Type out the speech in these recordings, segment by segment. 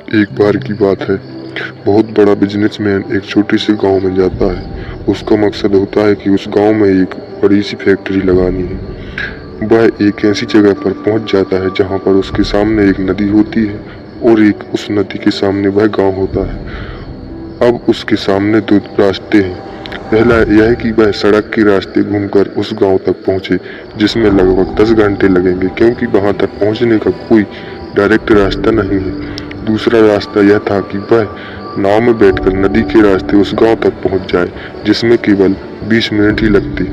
एक बार की बात है, बहुत बड़ा बिजनेसमैन एक छोटे से गांव में जाता है। उसका मकसद होता है कि उस गांव में एक बड़ी सी फैक्ट्री लगानी है। वह एक ऐसी जगह पर पहुंच जाता है जहां पर उसके सामने एक नदी होती है और एक उस नदी के सामने वह गांव होता है। अब उसके सामने दो रास्ते हैं। पहला यह कि वह सड़क के रास्ते घूमकर उस गांव तक पहुंचे, जिसमें लगभग 10 घंटे लगेंगे, क्योंकि वहां तक पहुंचने का कोई डायरेक्ट रास्ता नहीं है। दूसरा रास्ता यह था कि वह नाव में बैठकर नदी के रास्ते उस गांव तक पहुंच जाए, जिसमें केवल 20 मिनट ही लगते।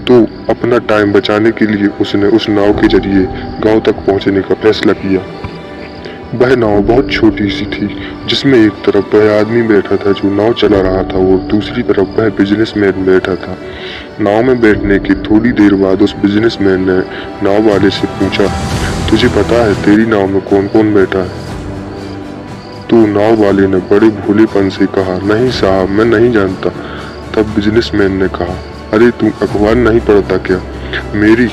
तो अपना टाइम बचाने के लिए उसने उस नाव के जरिए गांव तक पहुंचने का फैसला किया। वह नाव बहुत छोटी सी थी, जिसमें एक तरफ वह आदमी बैठा था जो नाव चला रहा था और दूसरी तरफ वह बिजनेसमैन बैठा था। नाव में बैठने की थोड़ी देर बाद उस बिजनेसमैन ने नाव वाले से पूछा, तुझे पता है तेरी नाव में कौन कौन बैठा है? तो नाव वाले ने बड़े भोलेपन से कहा, नहीं साहब, मैं नहीं जानता। तब बिजनेसमैन ने कहा, अरे तू अखबार नहीं पढ़ता क्या? मेरी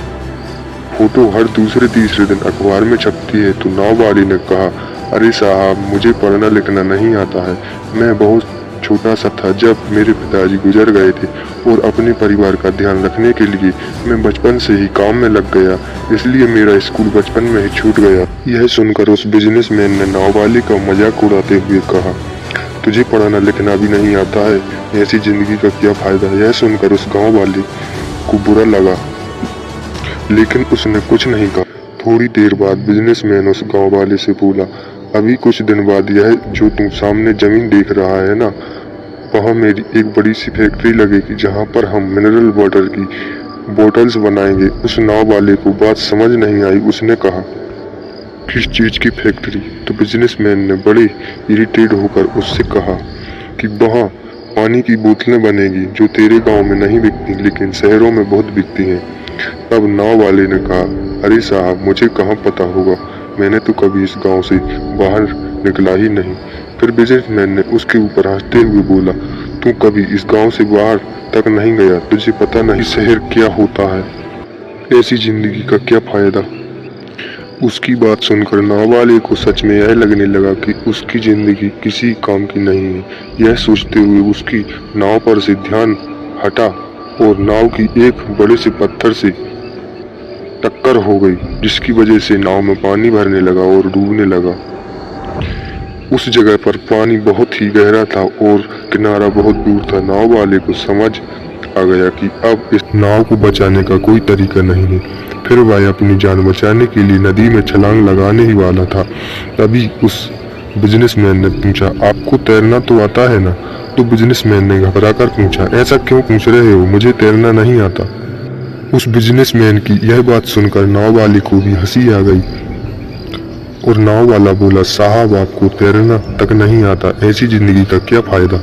फोटो हर दूसरे तीसरे दिन अखबार में छपती है। तो नाव वाले ने कहा, अरे साहब, मुझे पढ़ना लिखना नहीं आता है। मैं बहुत छोटा सा था जब मेरे पिताजी गुजर गए थे और अपने परिवार का ध्यान रखने के लिए मैं बचपन से ही काम में लग गया, इसलिए मेरा स्कूल बचपन में ही छूट गया। यह सुनकर उस बिजनेसमैन ने नाव वाले का मजाक उड़ाते हुए कहा, तुझे पढ़ना लिखना भी नहीं आता है, ऐसी जिंदगी का क्या फायदा? यह सुनकर उस गाँव वाले को बुरा लगा, लेकिन उसने कुछ नहीं कहा। थोड़ी देर बाद बिजनेसमैन उस गाँव वाले से बोला, अभी कुछ दिन बाद यह जो तुम सामने जमीन देख रहा है ना, वहाँ मेरी एक बड़ी सी फैक्ट्री लगेगी, जहाँ पर हम मिनरल वाटर की बोतल्स बनाएंगे। उस नाव वाले को बात समझ नहीं आई। उसने कहा, किस चीज की फैक्ट्री? तो बिजनेसमैन ने बड़े इरिटेट होकर उससे कहा कि वहाँ पानी की बोतलें बनेगी, जो तेरे गांव में नहीं बिकती लेकिन शहरों में बहुत बिकती हैं। तब नाव वाले ने कहा, अरे साहब, मुझे कहाँ पता होगा, मैंने तो कभी इस गांव से बाहर निकला ही नहीं। फिर बिजनेसमैन ने उसके ऊपर हंसते हुए बोला, तू कभी इस गांव से बाहर तक नहीं गया, तुझे पता नहीं शहर क्या होता है, ऐसी जिंदगी का क्या फायदा? उसकी बात सुनकर नाव वाले को सच में यह लगने लगा कि उसकी जिंदगी किसी काम की नहीं है। यह सोचते हुए उसकी नाव पर से ध्यान हटा और नाव की एक बड़े से पत्थर से टक्कर हो गई, जिसकी वजह से नाव में पानी भरने लगा और डूबने लगा। उस जगह पर पानी बहुत ही गहरा था और किनारा बहुत दूर था। नाव वाले को समझ आ गया कि अब इस नाव को बचाने का कोई तरीका नहीं है। फिर वह अपनी जान बचाने के लिए नदी में छलांग लगाने ही वाला था। तभी उस बिजनेसमैन ने पूछा, आपको तैरना तो आता है ना? तो बिजनेसमैन ने घबराकर पूछा, ऐसा क्यों पूछ रहे हो, मुझे तैरना नहीं आता। उस बिजनेसमैन की यह बात सुनकर नाव वाले को भी हंसी आ गई और नाव वाला बोला, साहब, आपको तैरना तक नहीं आता, ऐसी जिंदगी का क्या फायदा?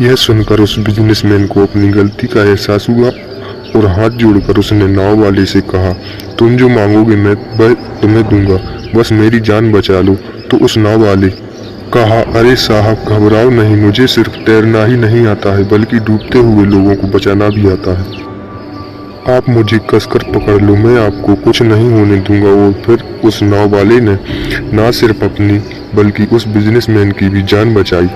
यह सुनकर उस बिजनेसमैन को अपनी गलती का एहसास हुआ और हाथ जोड़कर उसने नाव वाले से कहा, तुम जो मांगोगे मैं वह तुम्हें दूंगा, बस मेरी जान बचा लो। तो उस नाव वाले कहा, अरे साहब, घबराओ नहीं, मुझे सिर्फ तैरना ही नहीं आता है, बल्कि डूबते हुए लोगों को बचाना भी आता है। आप मुझे कसकर पकड़ लो, मैं आपको कुछ नहीं होने दूंगा। और फिर उस नाव वाले ने ना सिर्फ अपनी बल्कि उस बिजनेसमैन की भी जान बचाई।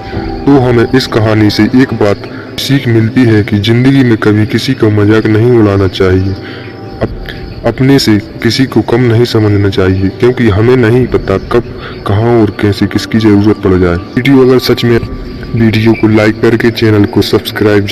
तो हमें इस कहानी से एक बात सीख मिलती है कि जिंदगी में कभी किसी का मजाक नहीं उड़ाना चाहिए, अपने से किसी को कम नहीं समझना चाहिए, क्योंकि हमें नहीं पता कब, कहाँ और कैसे किसकी जरूरत पड़ जाए। वीडियो अगर सच में, वीडियो को लाइक करके चैनल को सब्सक्राइब